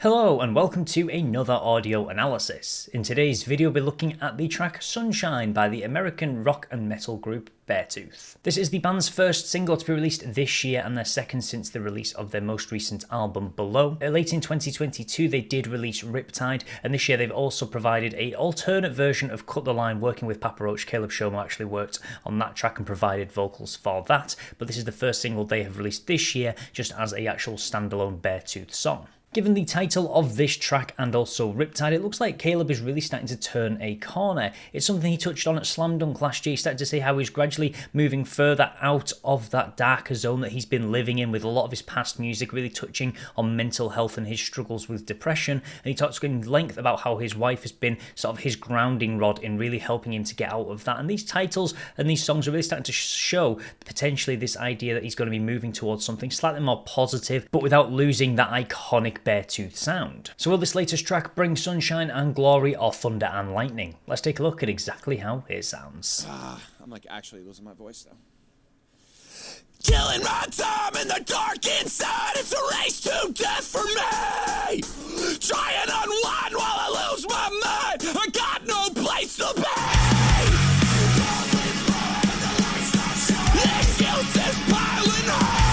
Hello and welcome to another audio analysis. In today's video we'll be looking at the track Sunshine by the American rock and metal group Beartooth. This is the band's first single to be released this year and their second since the release of their most recent album Below. Late in 2022 they did release Riptide, and this year they've also provided an alternate version of Cut the Line, working with Papa Roach. Caleb Shomo actually worked on that track and provided vocals for that, but this is the first single they have released this year just as a actual standalone Beartooth song. Given the title of this track and also Riptide, it looks like Caleb is really starting to turn a corner. It's something he touched on at Slam Dunk last year. He started to say how he's gradually moving further out of that darker zone that he's been living in with a lot of his past music, really touching on mental health and his struggles with depression. And he talks in length about how his wife has been sort of his grounding rod in really helping him to get out of that. And these titles and these songs are really starting to show potentially this idea that he's going to be moving towards something slightly more positive, but without losing that iconic Beartooth sound. So will this latest track bring sunshine and glory or thunder and lightning? Let's take a look at exactly how it sounds. I'm like actually losing my voice now. Killing my time in the dark inside, it's a race to death for me. Try and unwind while I lose my mind, I got no place to be. Excuses piling up.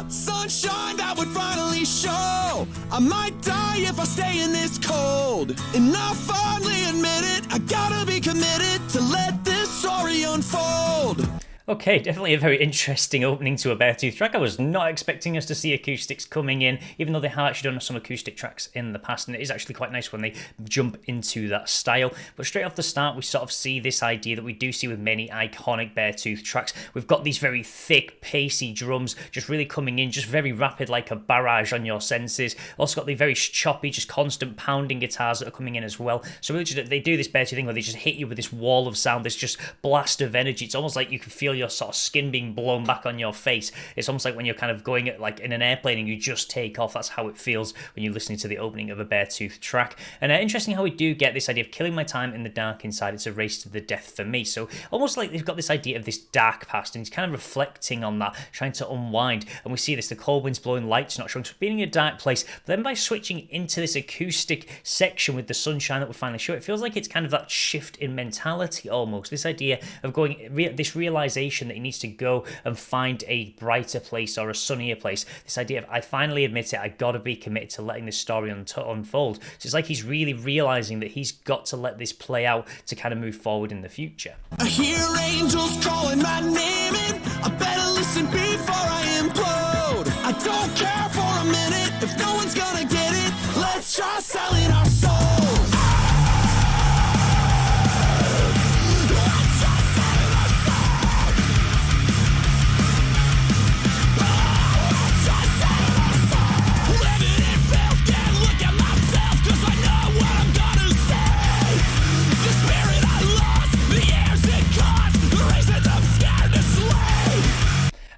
Sunshine that would finally show. I might die if I stay in this cold. And I finally admit it, I gotta be committed to let this story unfold. Okay, definitely a very interesting opening to a Beartooth track. I was not expecting us to see acoustics coming in, even though they have actually done some acoustic tracks in the past, and it is actually quite nice when they jump into that style. But straight off the start, we sort of see this idea that we do see with many iconic Beartooth tracks. We've got these very thick, pacey drums just really coming in, just very rapid, like a barrage on your senses. Also got the very choppy, just constant pounding guitars that are coming in as well. So really just, they do this Beartooth thing where they just hit you with this wall of sound, this just blast of energy. It's almost like you can feel your sort of skin being blown back on your face. It's almost like when you're kind of going at, like in an airplane and you just take off. That's how it feels when you're listening to the opening of a Beartooth track. And interesting how we do get this idea of killing my time in the dark inside, it's a race to the death for me. So almost like they've got this idea of this dark past, and he's kind of reflecting on that, trying to unwind. And we see this, the cold wind's blowing, lights not showing, so being in a dark place. But then by switching into this acoustic section with the sunshine that we finally show, it feels like it's kind of that shift in mentality almost. This idea of going, this realization that he needs to go and find a brighter place or a sunnier place. This idea of, I finally admit it, I gotta be committed to letting this story unfold. So it's like he's really realizing that he's got to let this play out to kind of move forward in the future. I hear angels calling my name and I better listen before I implode. I don't care for a minute if no one's gonna get it. Let's try selling our souls.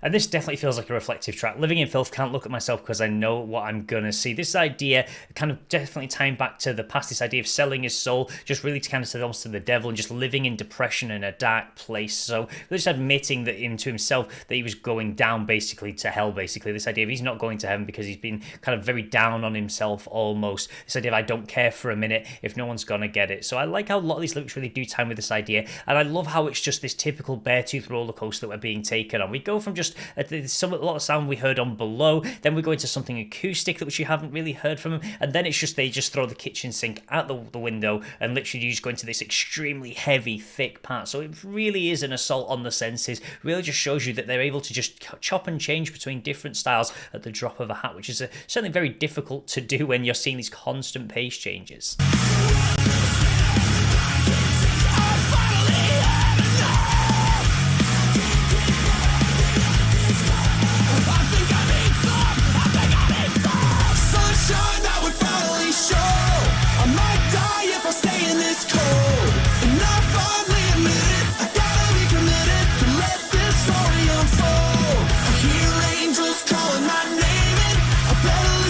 And this definitely feels like a reflective track. Living in filth, can't look at myself because I know what I'm gonna see. This idea kind of definitely tying back to the past, this idea of selling his soul, just really to kind of say almost to the devil and just living in depression in a dark place. So just admitting that into himself that he was going down basically to hell, basically. This idea of he's not going to heaven because he's been kind of very down on himself almost. This idea of I don't care for a minute if no one's gonna get it. So I like how a lot of these lyrics really do time with this idea, and I love how it's just this typical Beartooth roller coaster that we're being taken on. We go from just a lot of sound we heard on Below, then we go into something acoustic which you haven't really heard from him, and then it's just they just throw the kitchen sink out the window and literally you just go into this extremely heavy, thick part. So it really is an assault on the senses. Really just shows you that they're able to just chop and change between different styles at the drop of a hat, which is certainly very difficult to do when you're seeing these constant pace changes.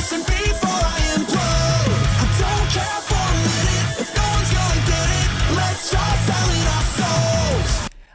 Before I implode, I don't care for a minute.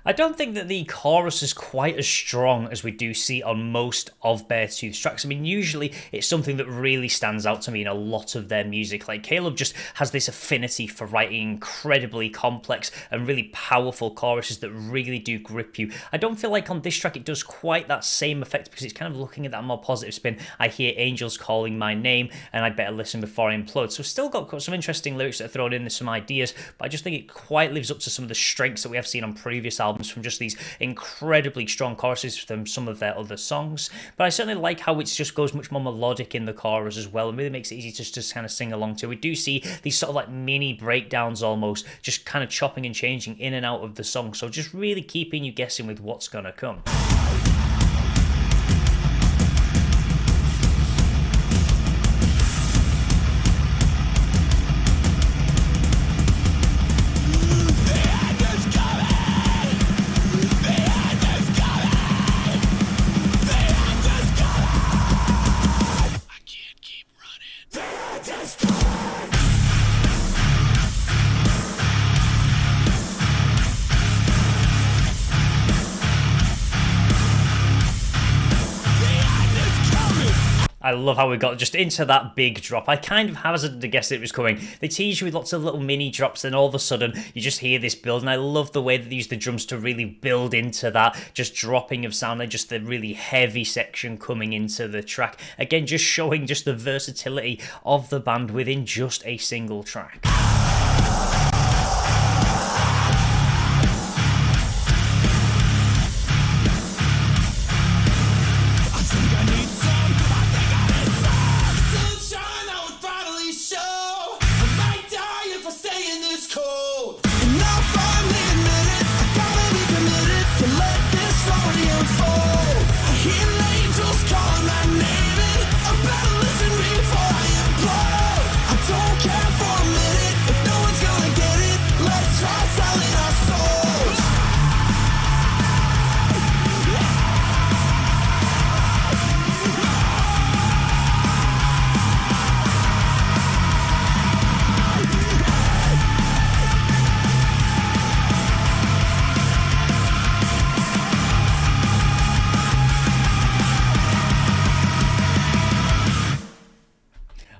I don't think that the chorus is quite as strong as we do see on most of Beartooth's tracks. I mean, usually it's something that really stands out to me in a lot of their music. Like, Caleb just has this affinity for writing incredibly complex and really powerful choruses that really do grip you. I don't feel like on this track it does quite that same effect, because it's kind of looking at that more positive spin. I hear angels calling my name and I'd better listen before I implode. So still got some interesting lyrics that are thrown in, there's some ideas, but I just think it quite lives up to some of the strengths that we have seen on previous albums from just these incredibly strong choruses from some of their other songs. But I certainly like how it just goes much more melodic in the chorus as well, and really makes it easy to kind of sing along to. We do see these sort of like mini breakdowns almost, just kind of chopping and changing in and out of the song, so just really keeping you guessing with what's gonna come. I love how we got just into that big drop. I kind of hazarded to guess it was coming. They tease you with lots of little mini drops, then all of a sudden you just hear this build, and I love the way that they use the drums to really build into that just dropping of sound and just the really heavy section coming into the track. Again, just showing just the versatility of the band within just a single track.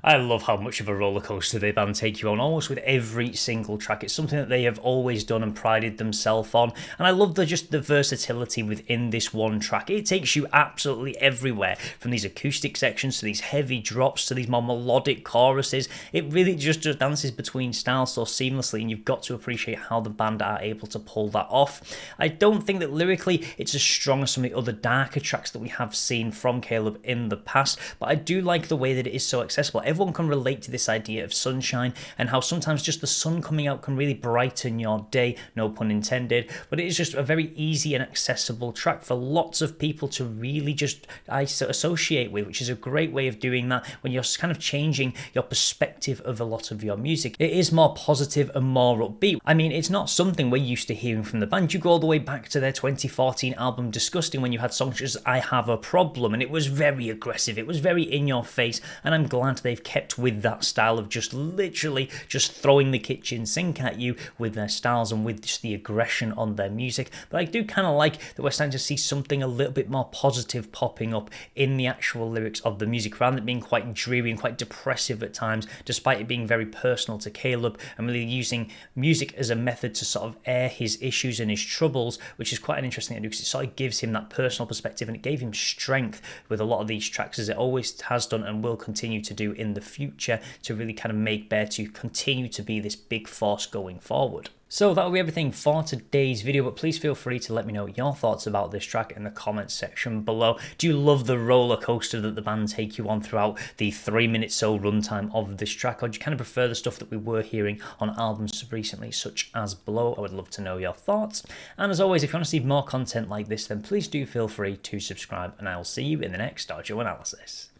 I love how much of a roller coaster the band take you on, almost with every single track. It's something that they have always done and prided themselves on, and I love just the versatility within this one track. It takes you absolutely everywhere, from these acoustic sections to these heavy drops to these more melodic choruses. It really just dances between styles so seamlessly, and you've got to appreciate how the band are able to pull that off. I don't think that lyrically it's as strong as some of the other darker tracks that we have seen from Caleb in the past, but I do like the way that it is so accessible. Everyone can relate to this idea of sunshine and how sometimes just the sun coming out can really brighten your day, no pun intended, but it is just a very easy and accessible track for lots of people to really just associate with, which is a great way of doing that when you're kind of changing your perspective of a lot of your music. It is more positive and more upbeat. I mean, it's not something we're used to hearing from the band. You go all the way back to their 2014 album Disgusting, when you had songs such as I Have a Problem, and it was very aggressive, it was very in your face, and I'm glad they've kept with that style of just literally just throwing the kitchen sink at you with their styles and with just the aggression on their music. But I do kind of like that we're starting to see something a little bit more positive popping up in the actual lyrics of the music, rather than being quite dreary and quite depressive at times, despite it being very personal to Caleb, and really using music as a method to sort of air his issues and his troubles, which is quite an interesting thing because it sort of gives him that personal perspective, and it gave him strength with a lot of these tracks, as it always has done and will continue to do in the future, to really kind of make Beartooth continue to be this big force going forward. So that'll be everything for today's video, but please feel free to let me know your thoughts about this track in the comments section below. Do you love the roller coaster that the band take you on throughout the 3 minutes so runtime of this track, or do you kind of prefer the stuff that we were hearing on albums recently, such as Below? I would love to know your thoughts. And as always, if you want to see more content like this, then please do feel free to subscribe, and I'll see you in the next Audio Analysis.